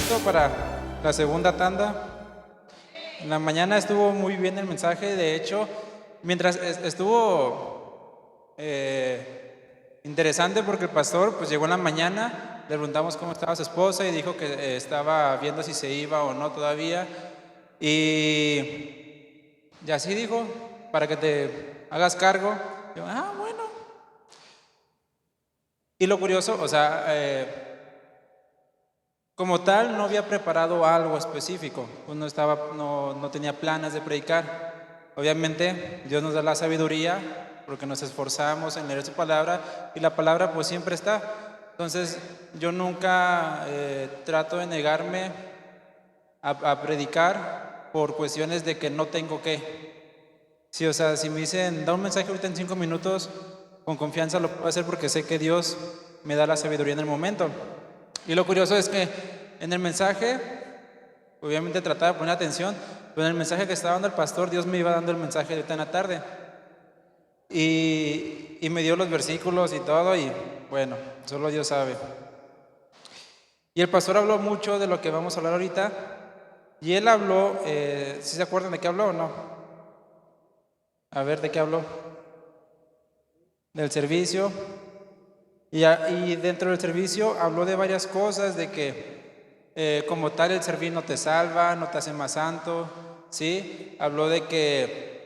listo para la segunda tanda? En la mañana estuvo muy bien el mensaje, de hecho, mientras estuvo interesante porque el pastor pues llegó en la mañana, le preguntamos cómo estaba su esposa y dijo que estaba viendo si se iba o no todavía. Y así dijo, para que te hagas cargo. Yo, bueno. Y lo curioso, o sea, como tal, no había preparado algo específico, pues no tenía planes de predicar. Obviamente, Dios nos da la sabiduría porque nos esforzamos en leer su palabra y la palabra pues siempre está. Entonces, yo nunca trato de negarme a predicar por cuestiones de que no tengo que. Sí, o sea, si me dicen, da un mensaje ahorita en 5 minutos, con confianza lo puedo hacer porque sé que Dios me da la sabiduría en el momento. Y lo curioso es que en el mensaje, obviamente trataba de poner atención, pero en el mensaje que estaba dando el pastor, Dios me iba dando el mensaje de ahorita en la tarde. Y me dio los versículos y todo, y bueno, solo Dios sabe. Y el pastor habló mucho de lo que vamos a hablar ahorita, y él habló, ¿sí se acuerdan de qué habló o no? A ver, ¿de qué habló? Del servicio. Y dentro del servicio habló de varias cosas, de que como tal el servir no te salva, no te hace más santo, ¿sí? Habló de que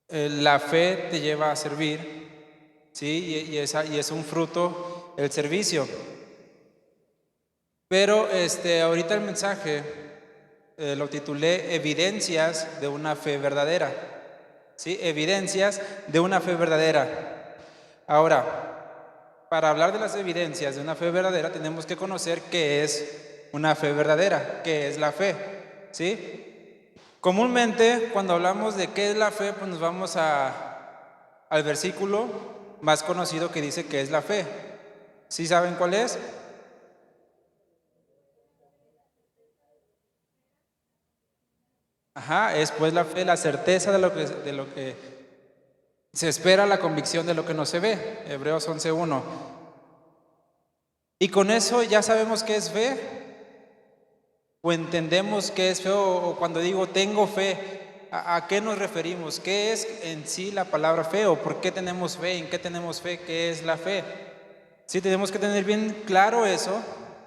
la fe te lleva a servir, ¿sí? Y es un fruto el servicio. Pero ahorita el mensaje lo titulé Evidencias de una fe verdadera, ¿sí? Evidencias de una fe verdadera. Ahora, para hablar de las evidencias de una fe verdadera tenemos que conocer qué es una fe verdadera, qué es la fe, ¿sí? Comúnmente cuando hablamos de qué es la fe, pues nos vamos al versículo más conocido que dice qué es la fe. ¿Sí saben cuál es? Es pues la fe, la certeza de lo que se espera, la convicción de lo que no se ve. Hebreos 11:1. Y con eso ya sabemos qué es fe, o entendemos qué es fe, o cuando digo tengo fe, ¿a qué nos referimos? ¿Qué es en sí la palabra fe? ¿O por qué tenemos fe? ¿En qué tenemos fe? ¿Qué es la fe? Sí, tenemos que tener bien claro eso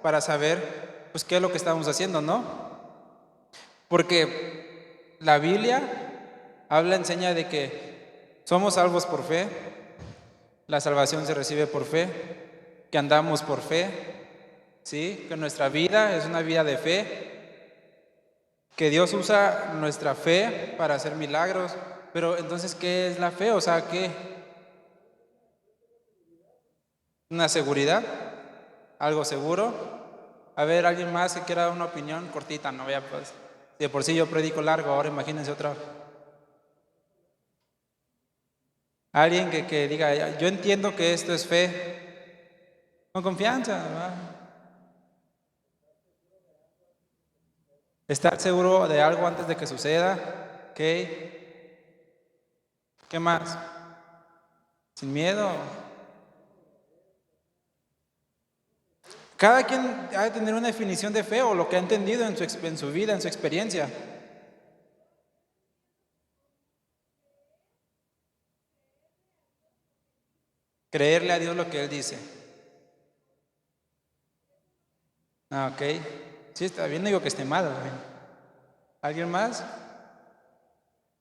para saber pues qué es lo que estamos haciendo, ¿no? Porque la Biblia enseña de que somos salvos por fe, la salvación se recibe por fe, que andamos por fe, ¿sí? Que nuestra vida es una vida de fe, que Dios usa nuestra fe para hacer milagros. Pero entonces, ¿qué es la fe? O sea, ¿qué? ¿Una seguridad? ¿Algo seguro? A ver, ¿alguien más que quiera dar una opinión cortita? No vea, pues, de por sí yo predico largo, ahora imagínense otra. Alguien que diga, yo entiendo que esto es fe, con confianza, ¿verdad? Estar seguro de algo antes de que suceda, ¿ok? ¿Qué más? Sin miedo. Cada quien ha de tener una definición de fe o lo que ha entendido en su vida, en su experiencia. Creerle a Dios lo que Él dice. Ok. Sí, está bien, no digo que esté mal. ¿Alguien más?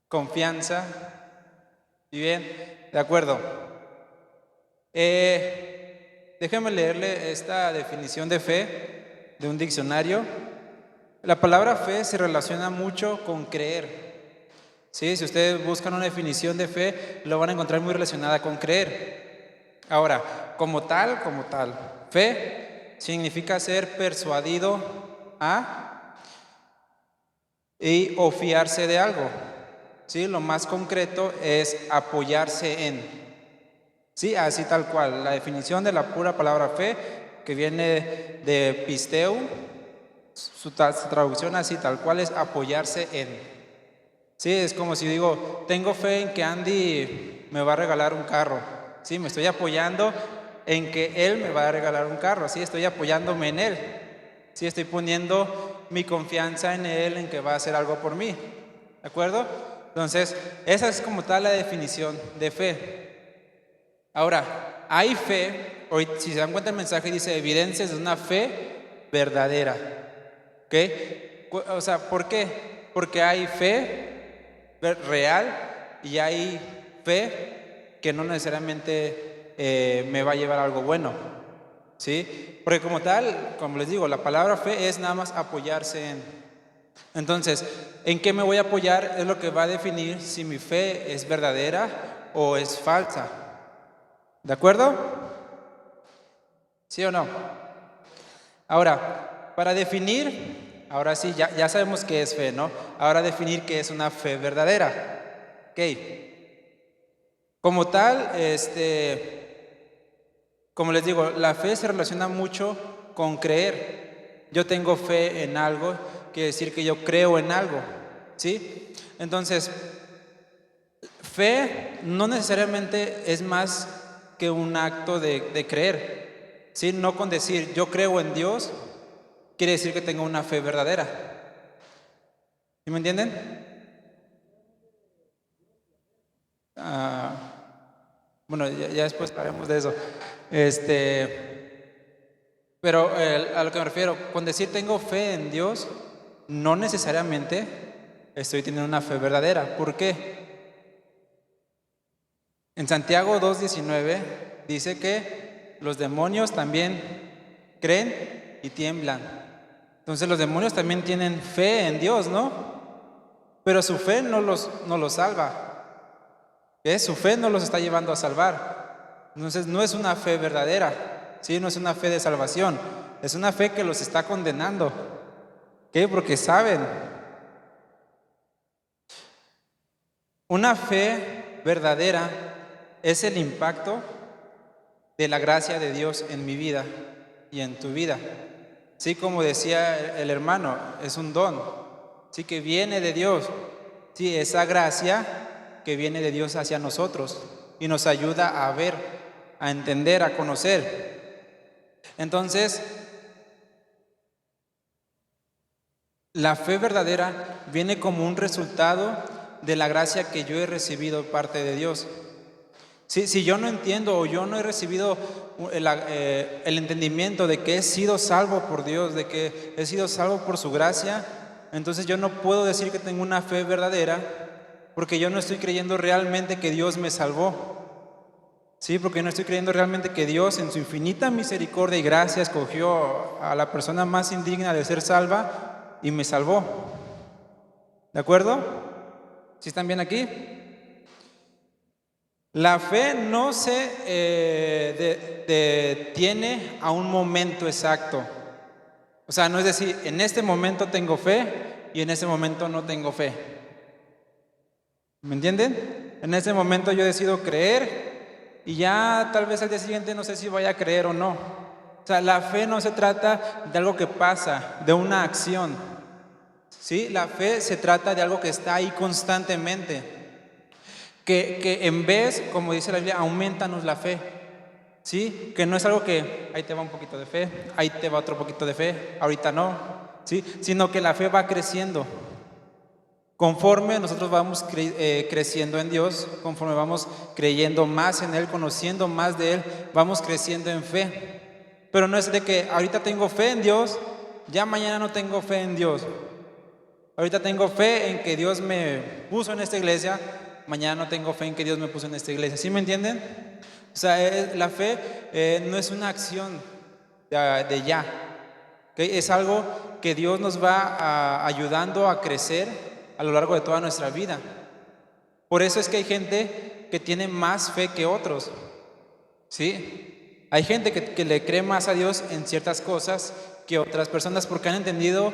Confianza. Y bien, de acuerdo. Déjeme leerle esta definición de fe de un diccionario. La palabra fe se relaciona mucho con creer. ¿Sí? Si ustedes buscan una definición de fe, lo van a encontrar muy relacionada con creer. Ahora, como tal, fe significa ser persuadido a o fiarse de algo. ¿Sí? Lo más concreto es apoyarse en. Sí, así tal cual. La definición de la pura palabra fe, que viene de pisteu, su traducción así tal cual es apoyarse en. Sí, es como si digo, tengo fe en que Andy me va a regalar un carro. Sí, me estoy apoyando en que Él me va a regalar un carro, ¿sí? Estoy apoyándome en Él, ¿sí? Estoy poniendo mi confianza en Él, en que va a hacer algo por mí, ¿de acuerdo? Entonces, esa es como tal la definición de fe. Ahora, hay fe, hoy, si se dan cuenta el mensaje dice evidencias de una fe verdadera, ¿ok? O sea, ¿por qué? Porque hay fe real y hay fe que no necesariamente me va a llevar a algo bueno, ¿sí? Porque como tal, como les digo, la palabra fe es nada más apoyarse en. Entonces, ¿en qué me voy a apoyar? Es lo que va a definir si mi fe es verdadera o es falsa. ¿De acuerdo? ¿Sí o no? Ahora, para definir, ahora sí, ya sabemos qué es fe, ¿no? Ahora definir qué es una fe verdadera. Ok. Como tal, como les digo, la fe se relaciona mucho con creer. Yo tengo fe en algo, quiere decir que yo creo en algo, ¿sí? Entonces, fe no necesariamente es más que un acto de creer, ¿sí? No con decir yo creo en Dios, quiere decir que tengo una fe verdadera. ¿Sí me entienden? Bueno, ya después hablaremos de eso. Pero a lo que me refiero, con decir tengo fe en Dios, no necesariamente estoy teniendo una fe verdadera. ¿Por qué? En Santiago 2:19 dice que los demonios también creen y tiemblan. Entonces los demonios también tienen fe en Dios, ¿no? Pero su fe no los salva. Su fe no los está llevando a salvar. Entonces no es una fe verdadera, ¿sí? No es una fe de salvación. Es una fe que los está condenando. ¿Qué? Porque saben. Una fe verdadera es el impacto de la gracia de Dios en mi vida y en tu vida. Sí, como decía el hermano, es un don, sí, que viene de Dios. Sí, esa gracia que viene de Dios hacia nosotros y nos ayuda a ver, a entender, a conocer. Entonces, la fe verdadera viene como un resultado de la gracia que yo he recibido de parte de Dios. Si yo no entiendo o yo no he recibido el entendimiento de que he sido salvo por Dios, de que he sido salvo por su gracia, entonces yo no puedo decir que tengo una fe verdadera porque yo no estoy creyendo realmente que Dios me salvó. Sí, porque no estoy creyendo realmente que Dios en su infinita misericordia y gracia escogió a la persona más indigna de ser salva y me salvó. ¿De acuerdo? ¿Sí están bien aquí? La fe no se detiene a un momento exacto. O sea, no es decir, en este momento tengo fe y en este momento no tengo fe. ¿Me entienden? En este momento yo decido creer y ya tal vez al día siguiente no sé si voy a creer o no. O sea, la fe no se trata de algo que pasa, de una acción. ¿Sí? La fe se trata de algo que está ahí constantemente. Que en vez, como dice la Biblia, aumentanos la fe, ¿sí? Que no es algo que ahí te va un poquito de fe, ahí te va otro poquito de fe, ahorita no, ¿sí? Sino que la fe va creciendo. Conforme nosotros vamos creciendo en Dios, conforme vamos creyendo más en Él, conociendo más de Él, vamos creciendo en fe. Pero no es de que ahorita tengo fe en Dios, ya mañana no tengo fe en Dios. Ahorita tengo fe en que Dios me puso en esta iglesia, mañana no tengo fe en que Dios me puso en esta iglesia. ¿Sí me entienden? O sea, la fe no es una acción de ya. ¿Okay? Es algo que Dios nos va ayudando a crecer a lo largo de toda nuestra vida. Por eso es que hay gente que tiene más fe que otros. ¿Sí? Hay gente que le cree más a Dios en ciertas cosas que otras personas porque han entendido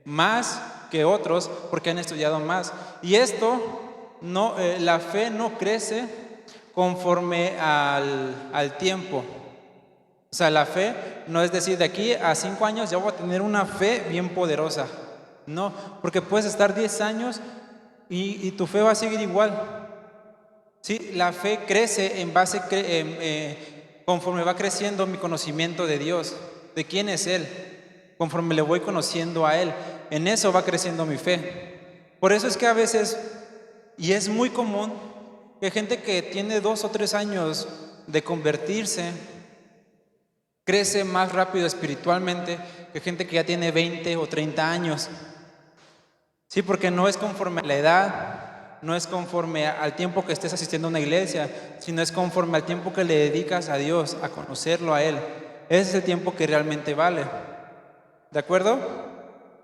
más que otros, porque han estudiado más. Y esto, no, la fe no crece conforme al tiempo. O sea, la fe no es decir, de aquí a 5 años ya voy a tener una fe bien poderosa. No, porque puedes estar 10 años y tu fe va a seguir igual. Sí, la fe crece conforme va creciendo mi conocimiento de Dios, de quién es Él. Conforme le voy conociendo a Él, en eso va creciendo mi fe. Por eso es que a veces, y es muy común, que gente que tiene 2 o 3 años de convertirse, crece más rápido espiritualmente que gente que ya tiene 20 o 30 años. Sí, porque no es conforme a la edad, no es conforme al tiempo que estés asistiendo a una iglesia, sino es conforme al tiempo que le dedicas a Dios, a conocerlo a Él. Ese es el tiempo que realmente vale. ¿De acuerdo?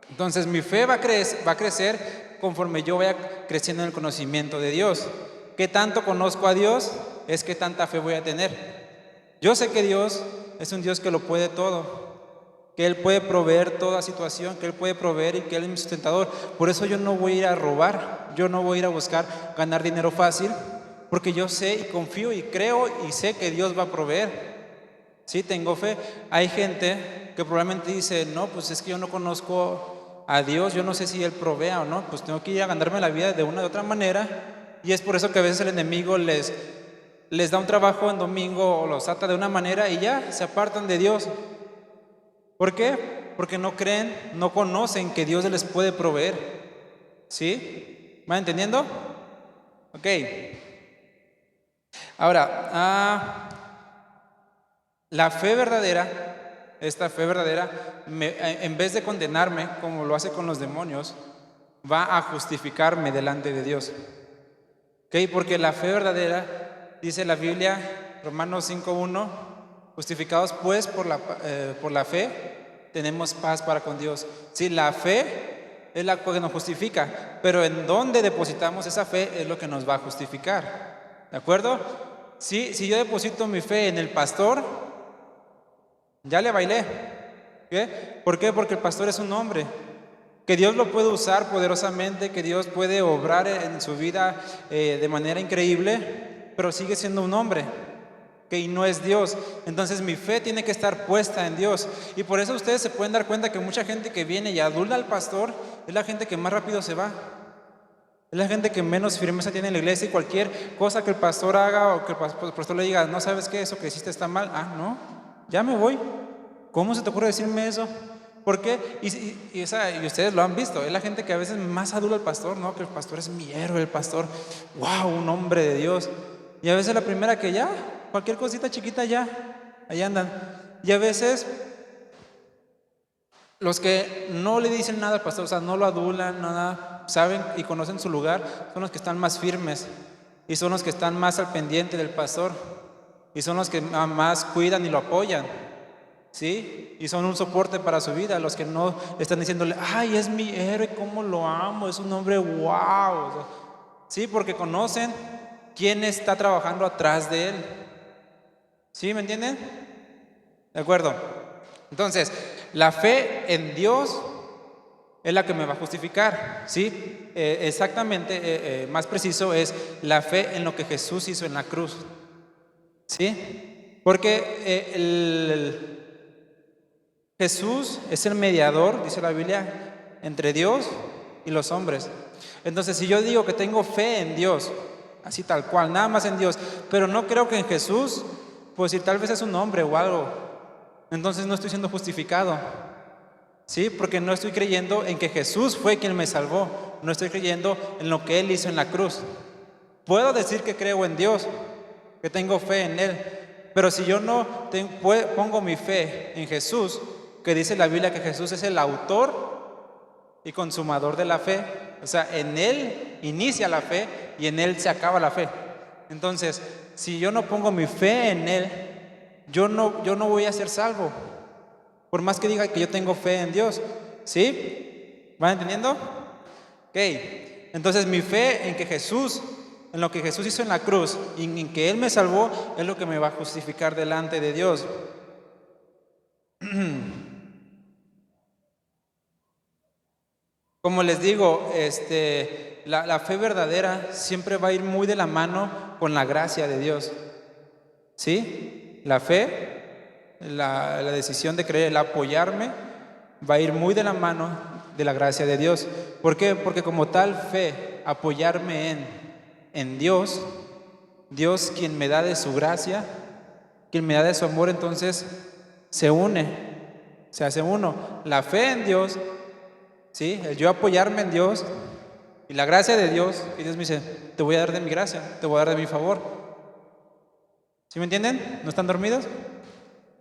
Entonces mi fe va a crecer conforme yo vaya creciendo en el conocimiento de Dios. ¿Qué tanto conozco a Dios? Es que tanta fe voy a tener. Yo sé que Dios es un Dios que lo puede todo, que Él puede proveer toda situación, que Él puede proveer y que Él es mi sustentador. Por eso yo no voy a ir a robar, yo no voy a ir a buscar ganar dinero fácil, porque yo sé y confío y creo y sé que Dios va a proveer. Sí, tengo fe. Hay gente que probablemente dice, no, pues es que yo no conozco a Dios, yo no sé si Él provea o no, pues tengo que ir a ganarme la vida de una u otra manera. Y es por eso que a veces el enemigo les da un trabajo en domingo o los ata de una manera y ya se apartan de Dios. ¿Por qué? Porque no creen, no conocen que Dios les puede proveer. ¿Sí? ¿Van entendiendo? Ok. Ahora, la fe verdadera, esta fe verdadera, en vez de condenarme, como lo hace con los demonios, va a justificarme delante de Dios. ¿Ok? Porque la fe verdadera, dice la Biblia, Romanos 5:1, justificados pues por la fe, tenemos paz para con Dios. Sí, la fe es la que nos justifica, pero en dónde depositamos esa fe es lo que nos va a justificar. ¿De acuerdo? Sí, si yo deposito mi fe en el pastor, ya le bailé. ¿Qué? ¿Por qué? Porque el pastor es un hombre, que Dios lo puede usar poderosamente, que Dios puede obrar en su vida de manera increíble, pero sigue siendo un hombre, que no es Dios. Entonces mi fe tiene que estar puesta en Dios. Y por eso ustedes se pueden dar cuenta que mucha gente que viene y adula al pastor es la gente que más rápido se va. Es la gente que menos firmeza tiene en la iglesia, y cualquier cosa que el pastor haga o que el pastor le diga, no sabes qué, eso que hiciste está mal. Ah, no, ya me voy. ¿Cómo se te ocurre decirme eso? ¿Por qué? Y ustedes lo han visto, es la gente que a veces más adula al pastor, ¿no? Que el pastor es mi héroe, el pastor, wow, un hombre de Dios. Y a veces la primera que ya, cualquier cosita chiquita ya, ahí andan. Y a veces los que no le dicen nada al pastor, o sea, no lo adulan, nada, saben y conocen su lugar, son los que están más firmes y son los que están más al pendiente del pastor y son los que más cuidan y lo apoyan, ¿sí? Y son un soporte para su vida, los que no están diciéndole, ay, es mi héroe, cómo lo amo, es un hombre wow, o sea, sí, porque conocen quién está trabajando atrás de él, ¿sí? ¿Me entienden? De acuerdo. Entonces, la fe en Dios es la que me va a justificar, ¿sí? Exactamente, más preciso es la fe en lo que Jesús hizo en la cruz, ¿sí? Porque Jesús es el mediador, dice la Biblia, entre Dios y los hombres. Entonces, si yo digo que tengo fe en Dios, así tal cual, nada más en Dios, pero no creo que en Jesús, pues si tal vez es un hombre o algo, entonces no estoy siendo justificado, ¿sí? Porque no estoy creyendo en que Jesús fue quien me salvó, no estoy creyendo en lo que Él hizo en la cruz. Puedo decir que creo en Dios, que tengo fe en Él, pero si yo no pongo mi fe en Jesús, que dice la Biblia que Jesús es el autor y consumador de la fe, o sea, en Él inicia la fe y en Él se acaba la fe. Entonces, si yo no pongo mi fe en Él, yo no voy a ser salvo, por más que diga que yo tengo fe en Dios, ¿sí? ¿Van entendiendo? Ok, entonces mi fe en que Jesús, en lo que Jesús hizo en la cruz y en que Él me salvó, es lo que me va a justificar delante de Dios. Como les digo, la fe verdadera siempre va a ir muy de la mano con la gracia de Dios, ¿sí? La fe, la decisión de creer, el apoyarme, va a ir muy de la mano de la gracia de Dios. ¿Por qué? Porque como tal fe, apoyarme en Dios, Dios quien me da de su gracia, quien me da de su amor, entonces se une, se hace uno. La fe en Dios, ¿sí? El yo apoyarme en Dios y la gracia de Dios, y Dios me dice, te voy a dar de mi gracia, te voy a dar de mi favor. ¿Sí me entienden? ¿No están dormidos?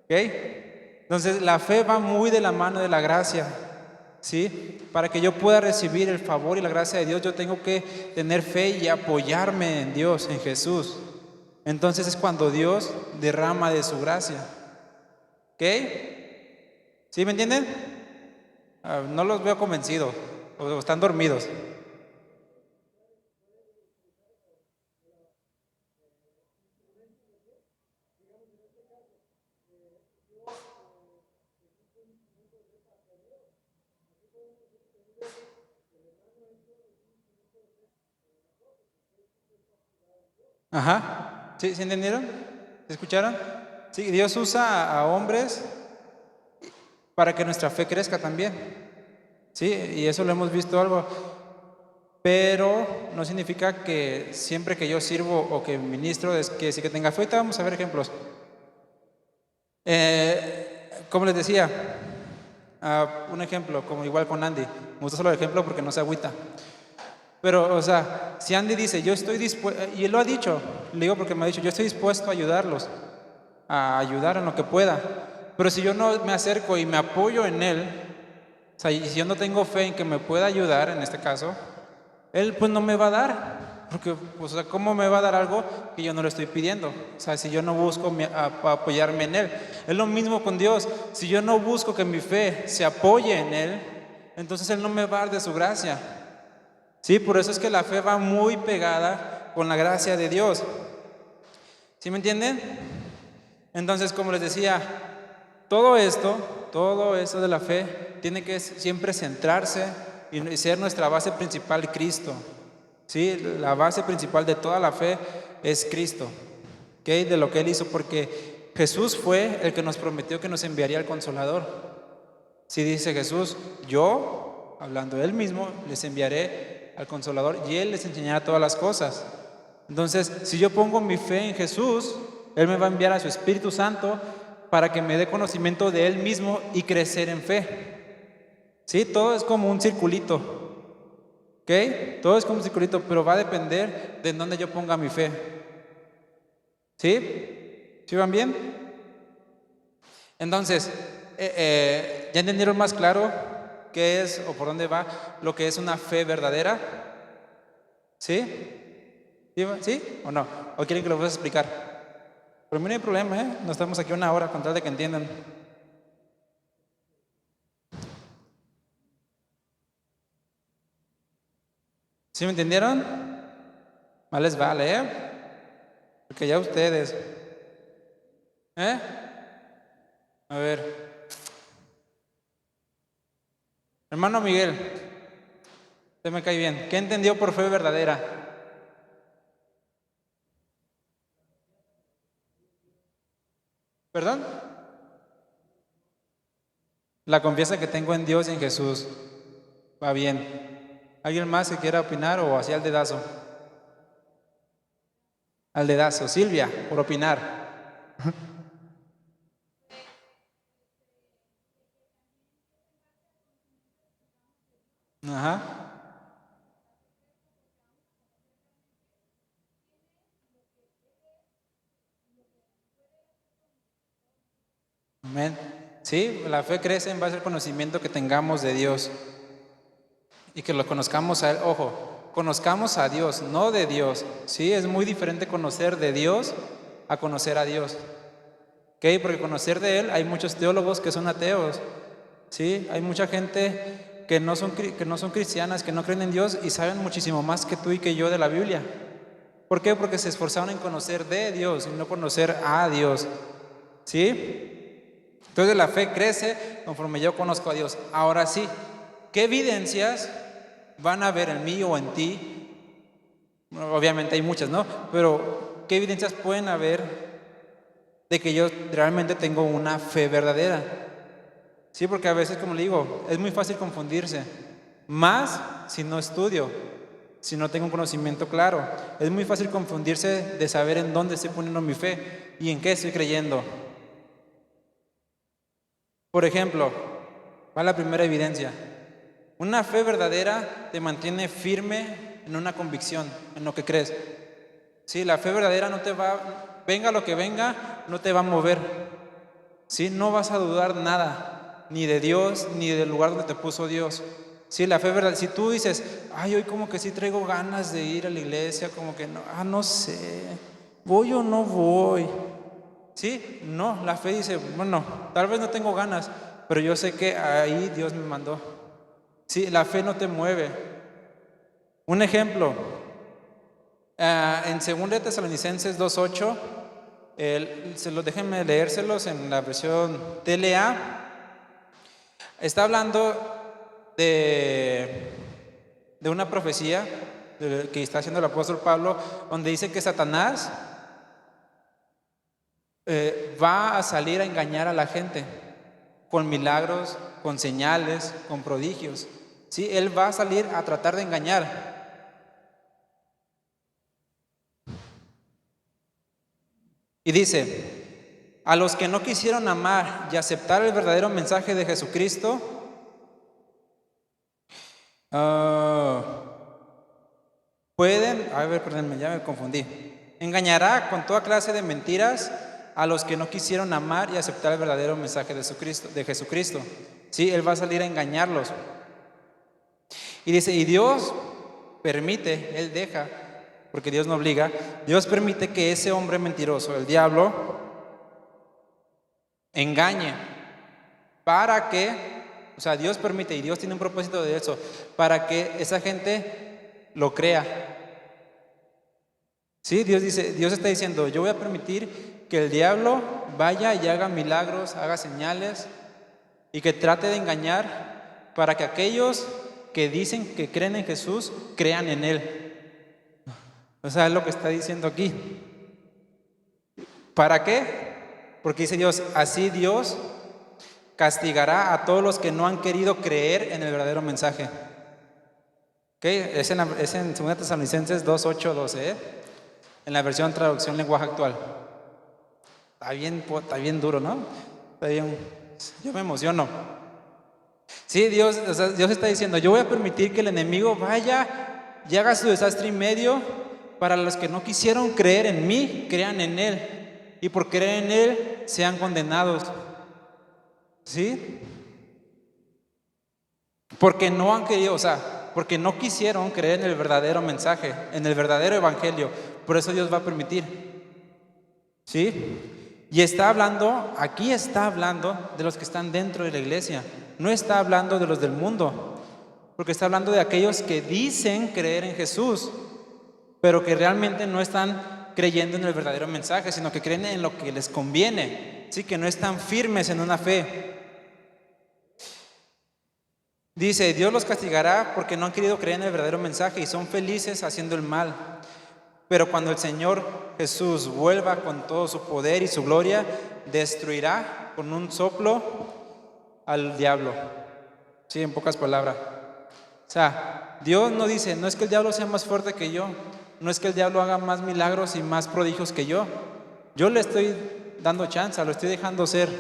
¿Ok? Entonces la fe va muy de la mano de la gracia, ¿sí? Para que yo pueda recibir el favor y la gracia de Dios, yo tengo que tener fe y apoyarme en Dios, en Jesús. Entonces es cuando Dios derrama de su gracia. ¿Ok? ¿Sí me entienden? No los veo convencidos, o están dormidos. Ajá. ¿Sí, ¿sí entendieron? ¿Se escucharon? Sí, Dios usa a hombres para que nuestra fe crezca también. Sí, y eso lo hemos visto algo. Pero no significa que siempre que yo sirvo o que ministro es que sí que tenga fe. Ahorita vamos a ver ejemplos. Como les decía, un ejemplo, como igual con Andy. Me gusta solo el ejemplo porque no se agüita. Pero, o sea, si Andy dice, yo estoy dispuesto, y él lo ha dicho, le digo porque me ha dicho, yo estoy dispuesto a ayudarlos, a ayudar en lo que pueda. Pero si yo no me acerco y me apoyo en él, o sea, y si yo no tengo fe en que me pueda ayudar, en este caso, él pues no me va a dar. Porque, o sea, ¿cómo me va a dar algo que yo no le estoy pidiendo? O sea, si yo no busco apoyarme en él. Es lo mismo con Dios. Si yo no busco que mi fe se apoye en él, entonces él no me va a dar de su gracia. Sí, por eso es que la fe va muy pegada con la gracia de Dios. ¿Sí me entienden? Entonces, como les decía, todo esto de la fe tiene que siempre centrarse y ser nuestra base principal Cristo. ¿Sí? La base principal de toda la fe es Cristo, ¿ok? De lo que Él hizo, porque Jesús fue el que nos prometió que nos enviaría el Consolador. Si dice Jesús, yo, hablando de Él mismo, les enviaré al Consolador y Él les enseñará todas las cosas. Entonces, si yo pongo mi fe en Jesús, Él me va a enviar a su Espíritu Santo para que me dé conocimiento de Él mismo y crecer en fe. ¿Sí? Todo es como un circulito. ¿Ok? Todo es como un circulito, pero va a depender de en dónde yo ponga mi fe. ¿Sí? ¿Sí van bien? Entonces, ¿ya entendieron más claro qué es o por dónde va lo que es una fe verdadera? ¿Sí? ¿Sí o no? ¿O quieren que lo voy a explicar? Pero mí no hay problema, ¿eh? No estamos aquí una hora con tal de que entiendan. ¿Sí me entendieron? Más les vale, ¿eh? Porque ya ustedes. ¿Eh? A ver. Hermano Miguel, usted me cae bien. ¿Qué entendió por fe verdadera? ¿Perdón? La confianza que tengo en Dios y en Jesús. Va bien. ¿Alguien más que quiera opinar o hacia el dedazo? Al dedazo. Silvia, por opinar. Ajá. Amén. Sí, la fe crece en base al conocimiento que tengamos de Dios y que lo conozcamos a Él. Ojo, conozcamos a Dios, no de Dios. Sí, es muy diferente conocer de Dios a conocer a Dios. ¿Ok? Porque conocer de Él, hay muchos teólogos que son ateos. Sí, hay mucha gente que no son cristianas, que no creen en Dios y saben muchísimo más que tú y que yo de la Biblia. ¿Por qué? Porque se esforzaron en conocer de Dios y no conocer a Dios. ¿Sí? Entonces la fe crece conforme yo conozco a Dios. Ahora sí, ¿qué evidencias van a ver en mí o en ti? Bueno, obviamente hay muchas, ¿no? Pero ¿qué evidencias pueden haber de que yo realmente tengo una fe verdadera? Sí, porque a veces, como le digo, es muy fácil confundirse. Más si no estudio. si no tengo un conocimiento claro. Es muy fácil confundirse de saber en dónde estoy poniendo mi fe y en qué estoy creyendo. Por ejemplo, va la primera evidencia. Una fe verdadera te mantiene firme en una convicción, en lo que crees. Sí, la fe verdadera no te va, venga lo que venga, no te va a mover. Sí, no vas a dudar nada, ni de Dios, ni del lugar donde te puso Dios. Sí, la fe verdadera, si tú dices, ay, hoy como que sí traigo ganas de ir a la iglesia, como que no, no sé, voy o no voy. Sí, no, la fe dice, bueno, tal vez no tengo ganas, pero yo sé que ahí Dios me mandó. Sí, la fe no te mueve. Un ejemplo, en 2 Tesalonicenses 2:8, déjenme leérselos en la versión TLA. Está hablando de una profecía que está haciendo el apóstol Pablo, donde dice que Satanás va a salir a engañar a la gente con milagros, con señales, con prodigios. ¿Sí? Él va a salir a tratar de engañar. Y dice, a los que no quisieron amar y aceptar el verdadero mensaje de Jesucristo, perdónenme, ya me confundí. Engañará con toda clase de mentiras a los que no quisieron amar y aceptar el verdadero mensaje de Jesucristo. Sí, Él va a salir a engañarlos. Y dice, y Dios permite, Él deja, porque Dios no obliga, Dios permite que ese hombre mentiroso, el diablo, engañe para que, o sea, Dios permite y Dios tiene un propósito de eso, para que esa gente lo crea. Sí, Dios está diciendo, yo voy a permitir que el diablo vaya y haga milagros, haga señales y que trate de engañar para que aquellos que dicen que creen en Jesús crean en Él. O sea, es lo que está diciendo aquí. ¿Para qué? Porque dice Dios, así Dios castigará a todos los que no han querido creer en el verdadero mensaje. ¿Okay? Es en 2 Tesalonicenses 2:8, 12, en la versión traducción lenguaje actual. Está bien duro, ¿no? Está bien, yo me emociono. Sí, Dios está diciendo, yo voy a permitir que el enemigo vaya y haga su desastre y medio para los que no quisieron creer en mí, crean en Él. Y por creer en Él, sean condenados. ¿Sí? Porque no han querido, o sea, porque no quisieron creer en el verdadero mensaje, en el verdadero evangelio. Por eso Dios va a permitir. ¿Sí? Y aquí está hablando de los que están dentro de la iglesia. No está hablando de los del mundo. Porque está hablando de aquellos que dicen creer en Jesús, pero que realmente no están creyendo en el verdadero mensaje, sino que creen en lo que les conviene. Sí, que no están firmes en una fe. Dice, Dios los castigará porque no han querido creer en el verdadero mensaje y son felices haciendo el mal. Pero cuando el Señor Jesús vuelva con todo su poder y su gloria, destruirá con un soplo al diablo. Sí, en pocas palabras. O sea, Dios no dice, no es que el diablo sea más fuerte que yo, no es que el diablo haga más milagros y más prodigios que yo. Yo le estoy dando chance, lo estoy dejando ser.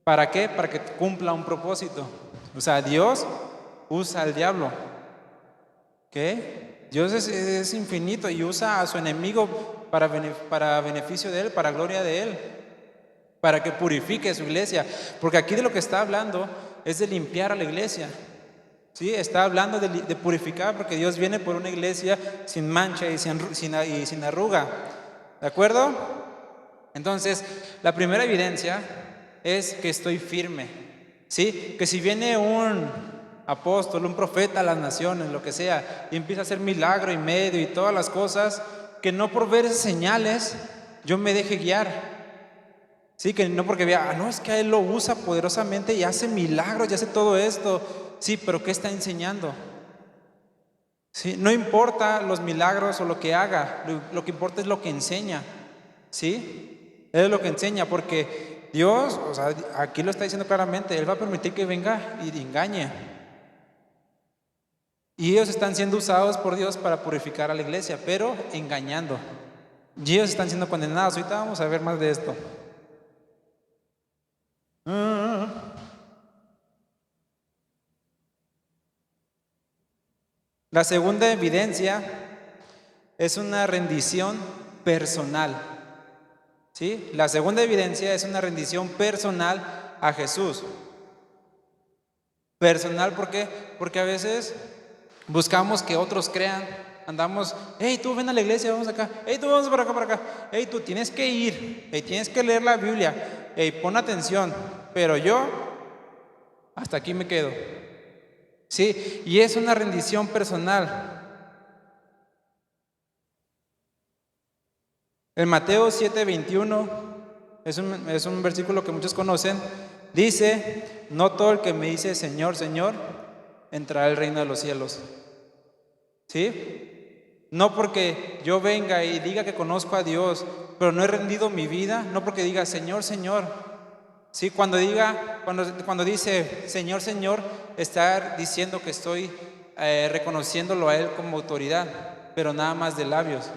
¿Para qué? Para que cumpla un propósito. O sea, Dios usa al diablo. ¿Qué? Dios es infinito y usa a su enemigo para beneficio de Él, para gloria de Él, para que purifique su iglesia. Porque aquí de lo que está hablando es de limpiar a la iglesia. ¿Sí? Está hablando de purificar, porque Dios viene por una iglesia sin mancha y sin arruga. ¿De acuerdo? Entonces, la primera evidencia es que estoy firme. ¿Sí? Que si viene un apóstol, un profeta a las naciones, lo que sea, y empieza a hacer milagro y medio y todas las cosas, que no por ver esas señales yo me deje guiar. Sí, que no porque vea, no, es que a él lo usa poderosamente y hace milagros y hace todo esto. Sí, pero ¿qué está enseñando? Sí, no importa los milagros o lo que haga, lo que importa es lo que enseña. ¿Sí? Él es lo que enseña, porque Dios, o sea, aquí lo está diciendo claramente, Él va a permitir que venga y engañe. Y ellos están siendo usados por Dios para purificar a la iglesia, pero engañando. Y ellos están siendo condenados. Ahorita vamos a ver más de esto. La segunda evidencia es una rendición personal. ¿Sí? La segunda evidencia es una rendición personal a Jesús. Personal, ¿por qué? Porque a veces buscamos que otros crean. Andamos, hey, tú ven a la iglesia, vamos acá. Hey, tú vamos para acá. Hey, tú tienes que ir. Hey, tienes que leer la Biblia. Hey, pon atención. Pero yo, hasta aquí me quedo. Sí, y es una rendición personal. En Mateo 7:21, es un versículo que muchos conocen, dice: no todo el que me dice Señor, Señor, entrará al reino de los cielos. ¿Sí? No porque yo venga y diga que conozco a Dios, pero no he rendido mi vida, no porque diga Señor, Señor. Sí, cuando dice Señor, Señor, está diciendo que estoy reconociéndolo a Él como autoridad, pero nada más de labios.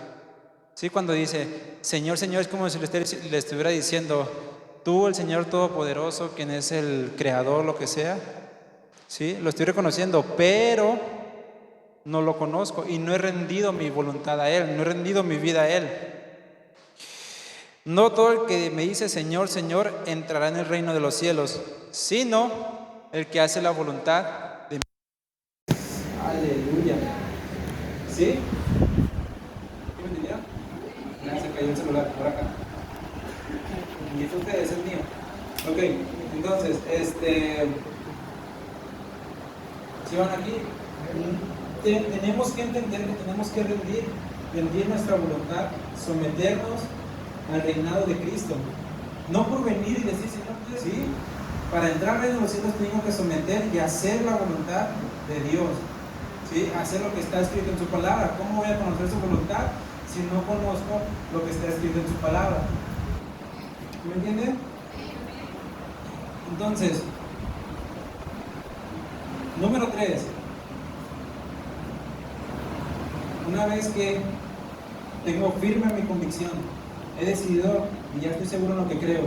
Sí, cuando dice Señor, Señor, es como si le estuviera diciendo: tú, el Señor Todopoderoso, quien es el Creador, lo que sea. Sí, lo estoy reconociendo, pero no lo conozco y no he rendido mi voluntad a Él, no he rendido mi vida a Él. No todo el que me dice Señor, Señor, entrará en el reino de los cielos, sino el que hace la voluntad de mi. Aleluya. ¿Sí? ¿Qué me entendieron? Se cayó el celular por acá. Y es ustedes, es mío. Ok, entonces, si van aquí, tenemos que entender que tenemos que rendir nuestra voluntad, someternos al reinado de Cristo. No por venir y decir, Señor, sí, para entrar al reino de los cielos tengo que someter y hacer la voluntad de Dios. ¿Sí? Hacer lo que está escrito en su palabra. ¿Cómo voy a conocer su voluntad si no conozco lo que está escrito en su palabra? ¿Me entienden? Entonces, número 3. Una vez que tengo firme mi convicción, he decidido y ya estoy seguro en lo que creo,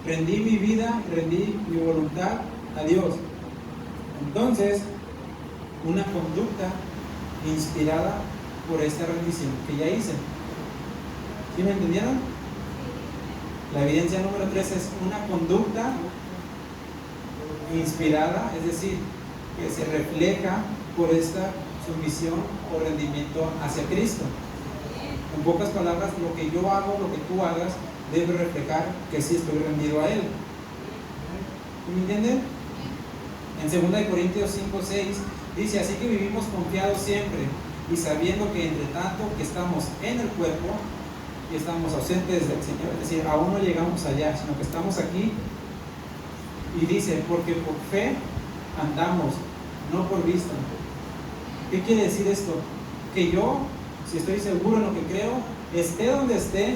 rendí mi vida, rendí mi voluntad a Dios. Entonces, una conducta inspirada por esta rendición que ya hice. ¿Sí me entendieron? La evidencia número 3 es una conducta inspirada, es decir, que se refleja por esta sumisión o rendimiento hacia Cristo. En pocas palabras, lo que yo hago, lo que tú hagas, debe reflejar que sí estoy rendido a Él. ¿Me entienden? En 2 Corintios 5:6 dice: así que vivimos confiados siempre y sabiendo que entre tanto que estamos en el cuerpo y estamos ausentes del Señor, es decir, aún no llegamos allá, sino que estamos aquí. Y dice: porque por fe andamos, no por vista. ¿Qué quiere decir esto? Que yo, si estoy seguro en lo que creo, esté donde esté,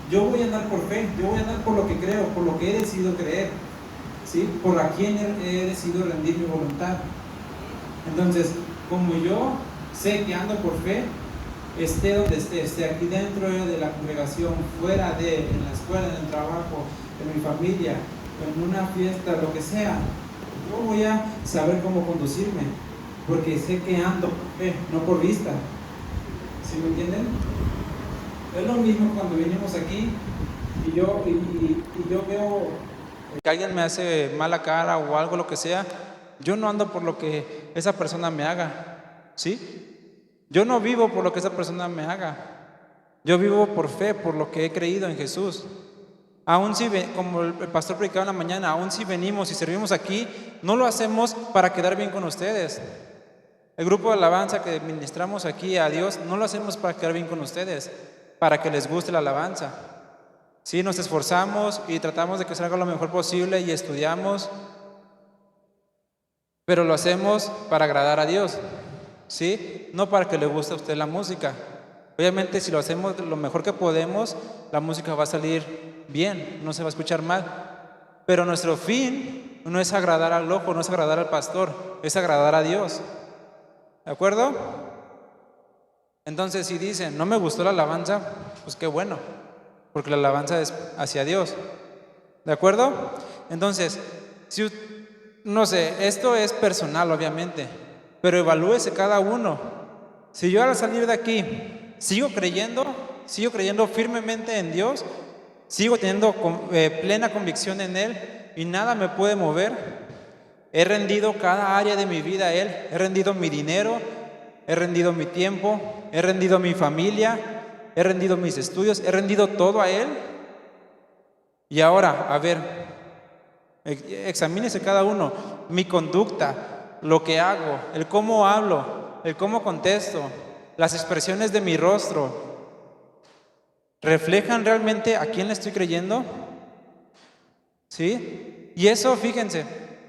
yo voy a andar por fe, yo voy a andar por lo que creo, por lo que he decidido creer, ¿sí? Por a quien he decidido rendir mi voluntad. Entonces, como yo sé que ando por fe, esté donde esté aquí dentro de la congregación, fuera en la escuela, en el trabajo, en mi familia, en una fiesta, lo que sea, yo voy a saber cómo conducirme, porque sé que ando por fe, no por vista. ¿Sí me entienden? Es lo mismo cuando venimos aquí y yo veo que alguien me hace mala cara o algo, lo que sea. Yo no ando por lo que esa persona me haga, ¿sí? Yo no vivo por lo que esa persona me haga. Yo vivo por fe, por lo que he creído en Jesús. Aún si, como el pastor predicaba en la mañana, aún si venimos y servimos aquí, no lo hacemos para quedar bien con ustedes. El grupo de alabanza que ministramos aquí a Dios, no lo hacemos para quedar bien con ustedes, para que les guste la alabanza. Sí, nos esforzamos y tratamos de que salga lo mejor posible y estudiamos, pero lo hacemos para agradar a Dios, ¿sí? No para que le guste a usted la música. Obviamente, si lo hacemos lo mejor que podemos, la música va a salir bien, no se va a escuchar mal. Pero nuestro fin no es agradar al ojo, no es agradar al pastor, es agradar a Dios. ¿De acuerdo? Entonces, si dicen, no me gustó la alabanza, pues qué bueno, porque la alabanza es hacia Dios. ¿De acuerdo? Entonces, si, no sé, esto es personal, obviamente, pero evalúese cada uno. Si yo al salir de aquí sigo creyendo firmemente en Dios, sigo teniendo plena convicción en Él y nada me puede mover. He rendido cada área de mi vida a Él, he rendido mi dinero, he rendido mi tiempo, he rendido mi familia, he rendido mis estudios, he rendido todo a Él. Y ahora, a ver, examínese cada uno, mi conducta, lo que hago, el cómo hablo, el cómo contesto, las expresiones de mi rostro, ¿reflejan realmente a quién le estoy creyendo? ¿Sí? Y eso, fíjense,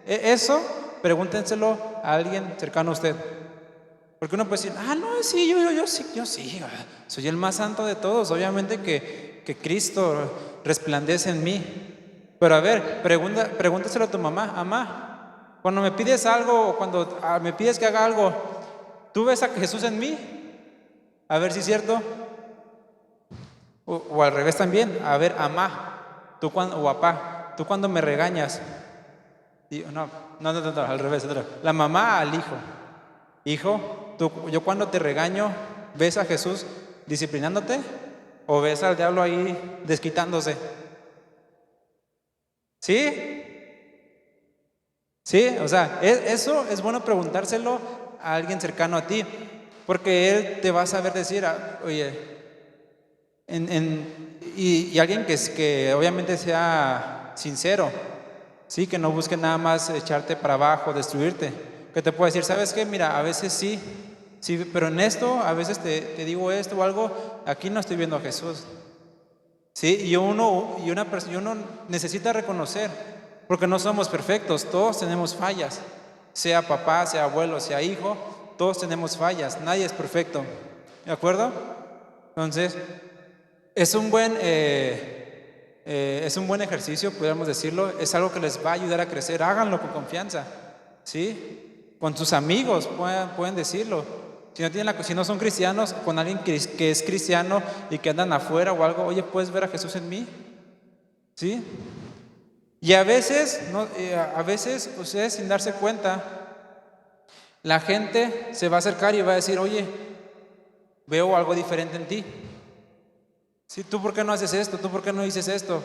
eso pregúntenselo a alguien cercano a usted. Porque uno puede decir, no, sí, yo sí, soy el más santo de todos. Obviamente que Cristo resplandece en mí. Pero a ver, pregúntaselo a tu mamá, cuando me pides algo o cuando me pides que haga algo, ¿tú ves a Jesús en mí? A ver si es cierto. O al revés también, a ver, tú cuando, o papá, tú cuando me regañas. No, al revés. La mamá al hijo. Hijo, yo cuando te regaño, ¿ves a Jesús disciplinándote? ¿O ves al diablo ahí desquitándose? ¿Sí? ¿Sí? O sea, eso es bueno preguntárselo a alguien cercano a ti, porque él te va a saber decir, oye, y alguien que obviamente sea sincero, ¿sí? Que no busque nada más echarte para abajo, destruirte, que te puede decir, ¿sabes qué? Mira, a veces sí, pero en esto, a veces te digo esto o algo, aquí no estoy viendo a Jesús. ¿Sí? Y uno necesita reconocer, porque no somos perfectos, todos tenemos fallas, sea papá, sea abuelo, sea hijo, todos tenemos fallas, nadie es perfecto, ¿de acuerdo? Entonces, es un buen ejercicio, podríamos decirlo, es algo que les va a ayudar a crecer, háganlo con confianza, ¿sí? Con sus amigos pueden decirlo. Si no son cristianos, con alguien que es cristiano y que andan afuera o algo, oye, ¿puedes ver a Jesús en mí? ¿Sí? Y a veces ustedes sin darse cuenta, la gente se va a acercar y va a decir, oye, veo algo diferente en ti. ¿Sí? ¿Tú por qué no haces esto? ¿Tú por qué no dices esto?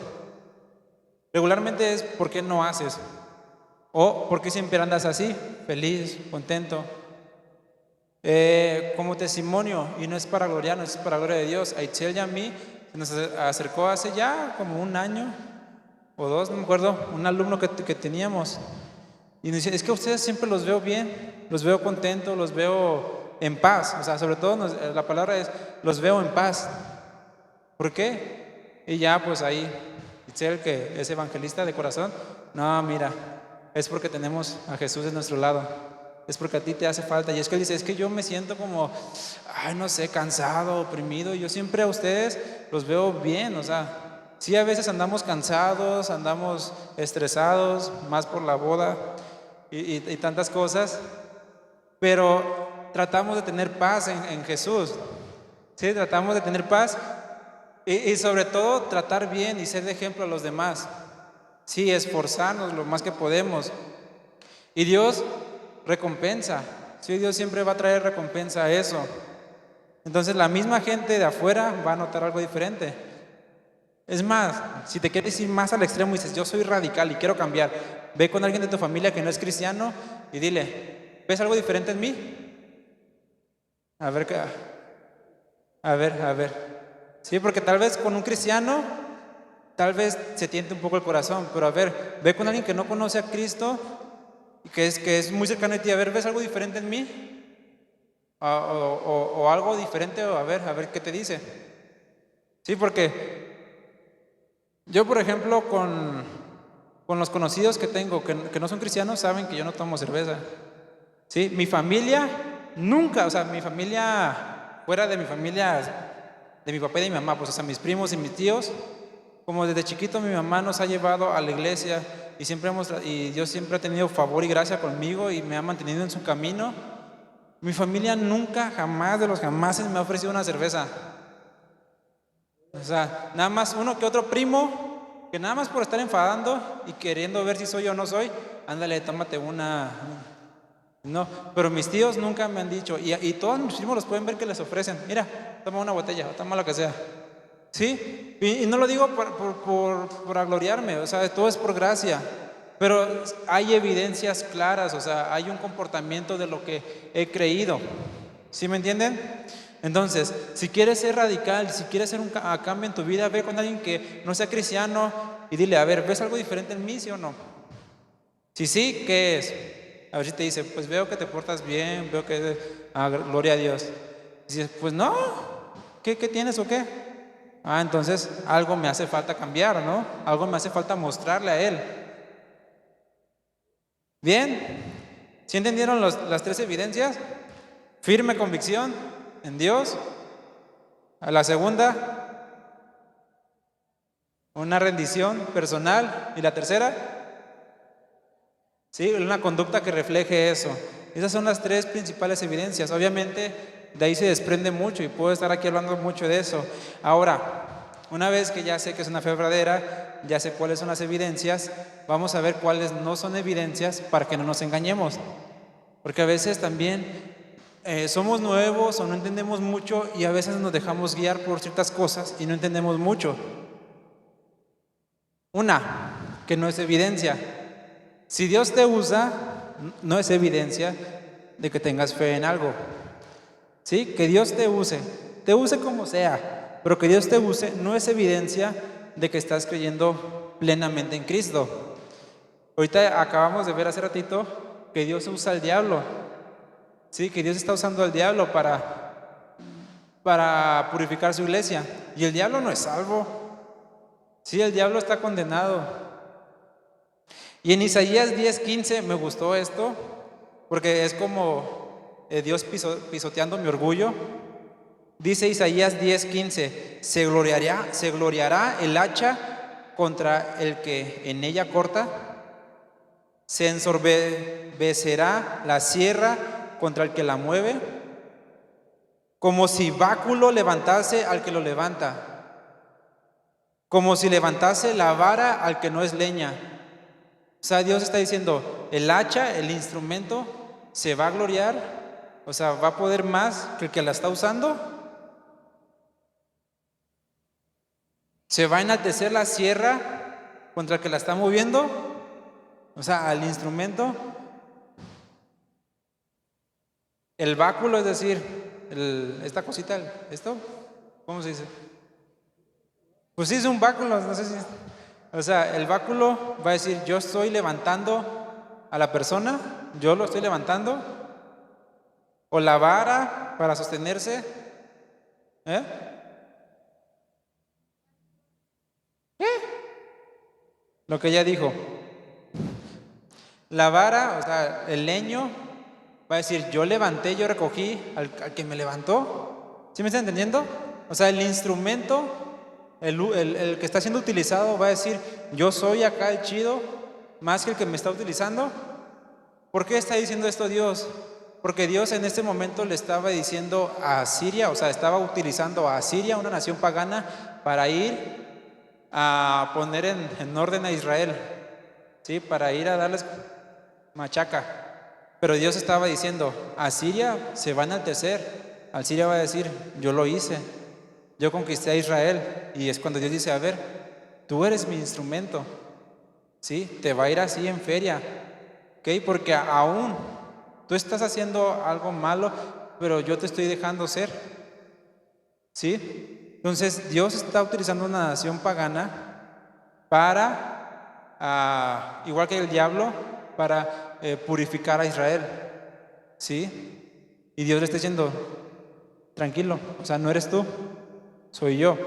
Regularmente es ¿por qué no haces? O ¿por qué siempre andas así? Feliz, contento. Como testimonio, y no es para gloriarnos, es para gloria de Dios, a Itzel y a mí se nos acercó hace ya como un año o dos, no me acuerdo, un alumno que teníamos y nos dice, es que a ustedes siempre los veo bien, los veo contentos, los veo en paz, o sea, sobre todo la palabra es, los veo en paz. ¿Por qué? Y ya pues ahí, Itzel, que es evangelista de corazón, no, mira, es porque tenemos a Jesús de nuestro lado. Es porque a ti te hace falta. Y es que él dice, es que yo me siento como, no sé, cansado, oprimido. Y yo siempre a ustedes los veo bien. O sea, sí a veces andamos cansados, andamos estresados, más por la boda y tantas cosas. Pero tratamos de tener paz en Jesús. Sí, tratamos de tener paz. Y sobre todo tratar bien y ser de ejemplo a los demás. Sí, esforzarnos lo más que podemos. Y Dios recompensa. Sí, Dios siempre va a traer recompensa a eso. Entonces la misma gente de afuera va a notar algo diferente. Es más, si te quieres ir más al extremo y dices, yo soy radical y quiero cambiar, ve con alguien de tu familia que no es cristiano y dile, ¿ves algo diferente en mí? A ver. Sí, porque tal vez con un cristiano, tal vez se tiente un poco el corazón, pero a ver, ve con alguien que no conoce a Cristo y que es muy cercano a ti, a ver, ¿ves algo diferente en mí? O algo diferente, o a ver qué te dice. Sí, porque yo, por ejemplo, con los conocidos que tengo que no son cristianos, saben que yo no tomo cerveza. Sí, mi familia nunca, o sea, mi familia, fuera de mi familia, de mi papá y de mi mamá, pues, o sea, mis primos y mis tíos, como desde chiquito mi mamá nos ha llevado a la iglesia y Dios siempre ha tenido favor y gracia conmigo y me ha mantenido en su camino. Mi familia nunca, jamás de los jamases me ha ofrecido una cerveza. O sea, nada más uno que otro primo, que nada más por estar enfadando y queriendo ver si soy o no soy, ándale, tómate una. No, pero mis tíos nunca me han dicho, y todos mis primos los pueden ver que les ofrecen, mira, toma una botella, o toma lo que sea. ¿Sí? Y no lo digo por agloriarme, o sea, todo es por gracia. Pero hay evidencias claras, o sea, hay un comportamiento de lo que he creído. ¿Sí me entienden? Entonces, si quieres ser radical, si quieres hacer un cambio en tu vida, ve con alguien que no sea cristiano y dile, a ver, ¿ves algo diferente en mí, sí o no? Si sí, ¿qué es? A ver si te dice, pues veo que te portas bien, veo que, gloria a Dios. Y dices, pues no, ¿qué tienes o qué? Entonces algo me hace falta cambiar, ¿no? Algo me hace falta mostrarle a Él. ¿Bien? ¿Sí entendieron las 3 evidencias? Firme convicción en Dios. A la segunda, una rendición personal. Y la tercera, sí, una conducta que refleje eso. Esas son las 3 principales evidencias. Obviamente, de ahí se desprende mucho y puedo estar aquí hablando mucho de eso. Ahora, una vez que ya sé que es una fe verdadera, ya sé cuáles son las evidencias, vamos a ver cuáles no son evidencias para que no nos engañemos. Porque a veces también somos nuevos o no entendemos mucho y a veces nos dejamos guiar por ciertas cosas y no entendemos mucho. Una, que no es evidencia. Si Dios te usa, no es evidencia de que tengas fe en algo. ¿Sí? Que Dios te use como sea, pero que Dios te use no es evidencia de que estás creyendo plenamente en Cristo. Ahorita acabamos de ver hace ratito que Dios usa al diablo. Sí, que Dios está usando al diablo para purificar su iglesia. Y el diablo no es salvo. Sí, el diablo está condenado. Y en Isaías 10:15 me gustó esto, porque es como Dios pisoteando mi orgullo. Dice Isaías 10:15, se gloriará el hacha contra el que en ella corta, se ensorbecerá la sierra contra el que la mueve, como si báculo levantase al que lo levanta, como si levantase la vara al que no es leña. O sea, Dios está diciendo, el hacha, el instrumento, se va a gloriar, o sea, va a poder más que el que la está usando. Se va a enaltecer la sierra contra el que la está moviendo, o sea, al instrumento. El báculo, es decir, esta cosita, esto, ¿cómo se dice? Pues sí, es un báculo, no sé si. O sea, el báculo va a decir, yo estoy levantando a la persona, yo lo estoy levantando. O la vara para sostenerse. Lo que ella dijo. La vara, o sea, el leño, va a decir, yo levanté, yo recogí al que me levantó. ¿Sí me está entendiendo? O sea, el instrumento, el que está siendo utilizado va a decir, yo soy acá el chido, más que el que me está utilizando. ¿Por qué está diciendo esto Dios? Porque Dios en este momento le estaba diciendo a Siria, o sea, estaba utilizando a Siria, una nación pagana, para ir a poner en orden a Israel, ¿sí? Para ir a darles machaca. Pero Dios estaba diciendo, a Siria se va a enaltecer, al Siria va a decir, yo lo hice, yo conquisté a Israel. Y es cuando Dios dice, a ver, tú eres mi instrumento, ¿sí? Te va a ir así en feria, ¿ok? Porque aún tú estás haciendo algo malo, pero yo te estoy dejando ser, ¿sí? Entonces Dios está utilizando una nación pagana para, igual que el diablo, para purificar a Israel, ¿sí? Y Dios le está diciendo, tranquilo, o sea, no eres tú, soy yo.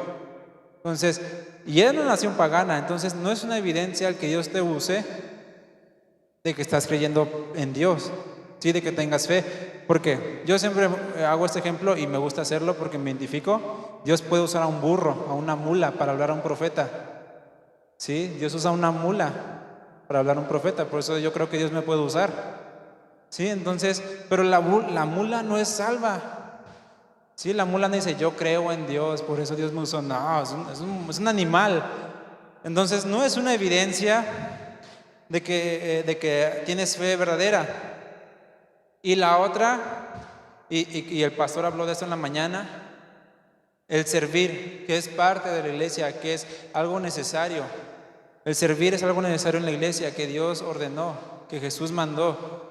Entonces, y era una nación pagana, entonces no es una evidencia el que Dios te use de que estás creyendo en Dios, ¿sí? De que tengas fe. Porque yo siempre hago este ejemplo y me gusta hacerlo porque me identifico. Dios puede usar a un burro, a una mula para hablar a un profeta, ¿sí? Dios usa una mula para hablar a un profeta, por eso yo creo que Dios me puede usar, ¿sí? Entonces, pero la mula no es salva, ¿sí? La mula no dice, yo creo en Dios, por eso Dios me usó. No, es un animal. Entonces, no es una evidencia de que tienes fe verdadera. Y la otra, y el pastor habló de esto en la mañana, el servir, que es parte de la iglesia, que es algo necesario. El servir es algo necesario en la iglesia, que Dios ordenó, que Jesús mandó.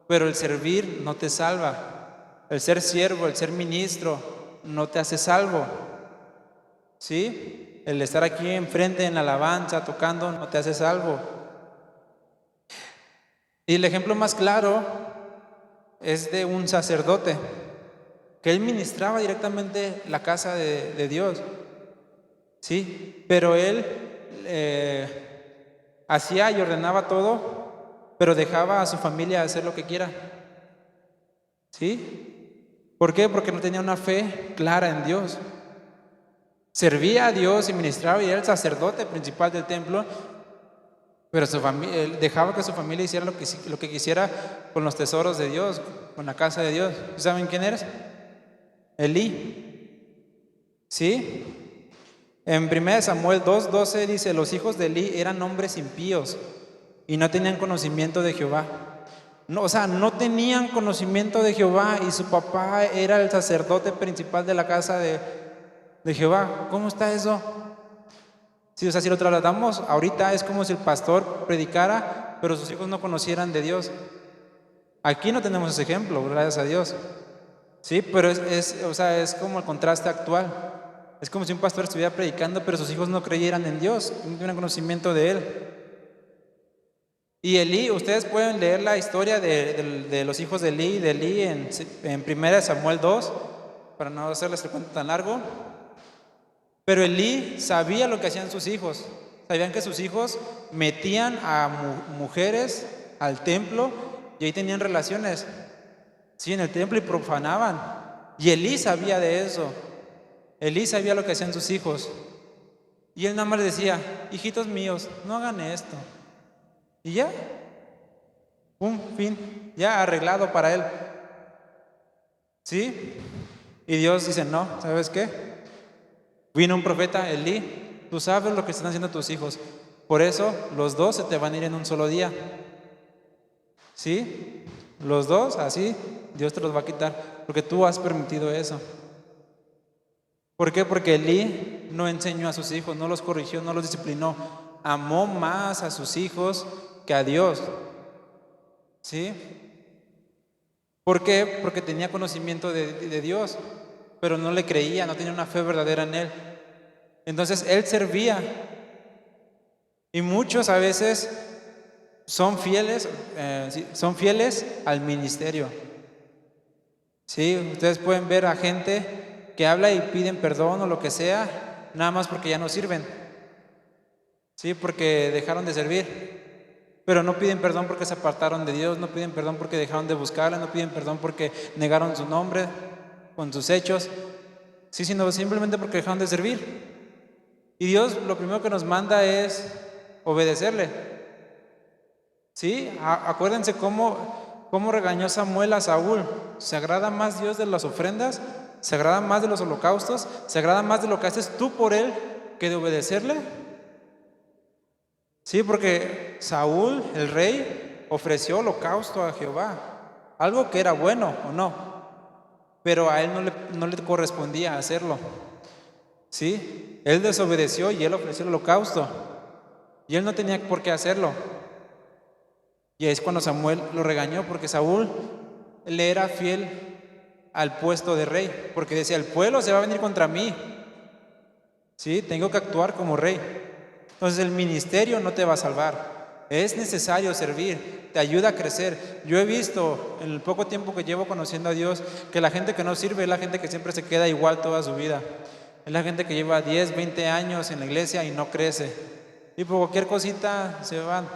Pero el servir no te salva. El ser siervo, el ser ministro, no te hace salvo. ¿Sí? El estar aquí enfrente en la alabanza, tocando, no te hace salvo. Y el ejemplo más claro es de un sacerdote, que él ministraba directamente la casa de Dios, ¿sí? Pero él hacía y ordenaba todo, pero dejaba a su familia hacer lo que quiera, ¿sí? ¿Por qué? Porque no tenía una fe clara en Dios. Servía a Dios y ministraba, y era el sacerdote principal del templo, pero él dejaba que su familia hiciera lo que quisiera con los tesoros de Dios, con la casa de Dios. ¿Saben quién eres? Elí, ¿sí? En 1 Samuel 2:12 dice, los hijos de Elí eran hombres impíos y no tenían conocimiento de Jehová. No, o sea, no tenían conocimiento de Jehová, y su papá era el sacerdote principal de la casa de Jehová. ¿Cómo está eso? Sí, o sea, si lo trasladamos ahorita, es como si el pastor predicara, pero sus hijos no conocieran de Dios. Aquí no tenemos ese ejemplo, gracias a Dios. Sí, pero o sea, es como el contraste actual. Es como si un pastor estuviera predicando, pero sus hijos no creyeran en Dios, no tuvieran conocimiento de Él. Y Elí, ustedes pueden leer la historia de los hijos de Elí en 1 Samuel 2, para no hacerles el cuento tan largo. Pero Elí sabía lo que hacían sus hijos. Sabían que sus hijos metían a mujeres al templo y ahí tenían relaciones, sí, en el templo, y profanaban. Y Elí sabía de eso. Elí sabía lo que hacían sus hijos. Y él nada más les decía, hijitos míos, no hagan esto. Y ya, fin, ya arreglado para él. ¿Sí? Y Dios dice, no, ¿sabes qué? Vino un profeta, Elí, tú sabes lo que están haciendo tus hijos. Por eso los dos se te van a ir en un solo día. ¿Sí? Los dos, así, Dios te los va a quitar, porque tú has permitido eso. ¿Por qué? Porque Elí no enseñó a sus hijos, no los corrigió, no los disciplinó. Amó más a sus hijos que a Dios. ¿Sí? ¿Por qué? Porque tenía conocimiento de Dios, pero no le creía, no tenía una fe verdadera en Él. Entonces Él servía. Y muchos a veces son fieles al ministerio. ¿Sí? Ustedes pueden ver a gente que habla y piden perdón o lo que sea, nada más porque ya no sirven. ¿Sí? Porque dejaron de servir. Pero no piden perdón porque se apartaron de Dios, no piden perdón porque dejaron de buscarle, no piden perdón porque negaron su nombre con sus hechos, sí, sino simplemente porque dejaron de servir. Y Dios lo primero que nos manda es obedecerle. ¿Sí? Acuérdense cómo regañó Samuel a Saúl. ¿Se agrada más Dios de las ofrendas? ¿Se agrada más de los holocaustos? ¿Se agrada más de lo que haces tú por él que de obedecerle? Sí, porque Saúl, el rey, ofreció holocausto a Jehová, algo que era bueno o no, pero a él no le correspondía hacerlo. Sí, él desobedeció y él ofreció el holocausto, y él no tenía por qué hacerlo. Y es cuando Samuel lo regañó, porque Saúl le era fiel al puesto de rey, porque decía, el pueblo se va a venir contra mí. Sí, tengo que actuar como rey. Entonces el ministerio no te va a salvar. Es necesario servir, te ayuda a crecer. Yo he visto en el poco tiempo que llevo conociendo a Dios que la gente que no sirve es la gente que siempre se queda igual toda su vida. Es la gente que lleva 10, 20 años en la iglesia y no crece. Y por cualquier cosita se van.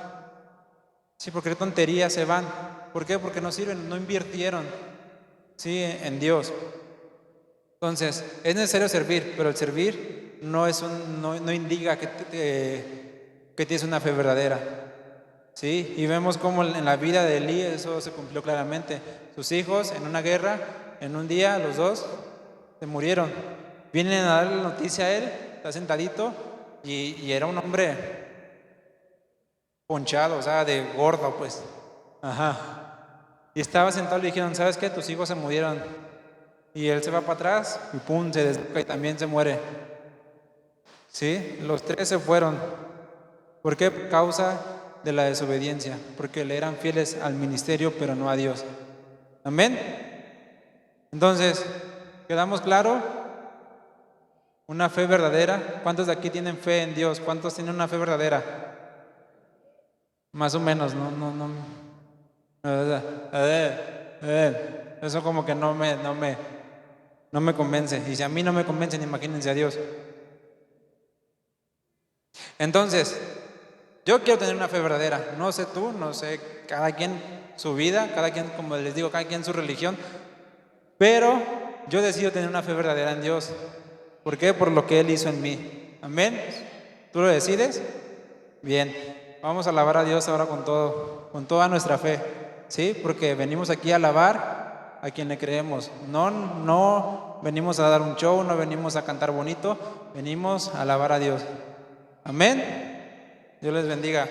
Sí, por cualquier tontería se van. ¿Por qué? Porque no sirven, no invirtieron, sí, en Dios. Entonces, es necesario servir, pero el servir no indica que tienes una fe verdadera. Sí, y vemos cómo en la vida de Elí eso se cumplió claramente. Sus hijos en una guerra, en un día, los dos se murieron. Vienen a darle la noticia a él, está sentadito, y era un hombre ponchado, o sea, de gordo, pues. Ajá. Y estaba sentado y le dijeron, ¿sabes qué? Tus hijos se murieron. Y él se va para atrás y pum, se desnuca y también se muere. Sí, los tres se fueron. ¿Por qué? Por causa de la desobediencia, porque le eran fieles al ministerio, pero no a Dios. Amén. Entonces, ¿quedamos claro? Una fe verdadera. ¿Cuántos de aquí tienen fe en Dios? ¿Cuántos tienen una fe verdadera? Más o menos, no. Eso como que no me convence. Y si a mí no me convencen, imagínense a Dios. Entonces, yo quiero tener una fe verdadera. No sé tú, no sé cada quien su vida, cada quien, como les digo, cada quien su religión. Pero yo decido tener una fe verdadera en Dios. ¿Por qué? Por lo que Él hizo en mí. Amén. ¿Tú lo decides? Bien. Vamos a alabar a Dios ahora con todo, con toda nuestra fe. ¿Sí? Porque venimos aquí a alabar a quien le creemos. No venimos a dar un show, no venimos a cantar bonito, venimos a alabar a Dios. Amén. Dios les bendiga.